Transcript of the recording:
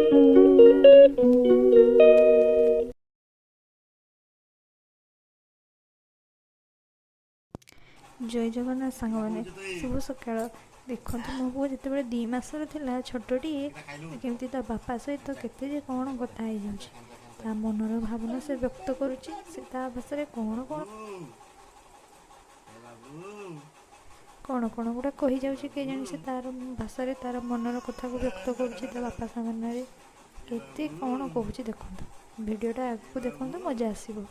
जय जगन्नाथ सांग मैंने शुभ सकाल। देखो मो पु जिते 2 मासर था छोटटिए केमती ता बापा सहित केते कौन कथा हो ता मनर भावना से व्यक्त करुच्ची से ता भाषा कौन कौन कौन कौन गुड़ा कही जाऊँगी के जानी से तार भाषा तार मनर कथा को व्यक्त करुच्ची बापा सामने केते कौन कहूँ। देखो भिडटा आगू देखो मजा आसो।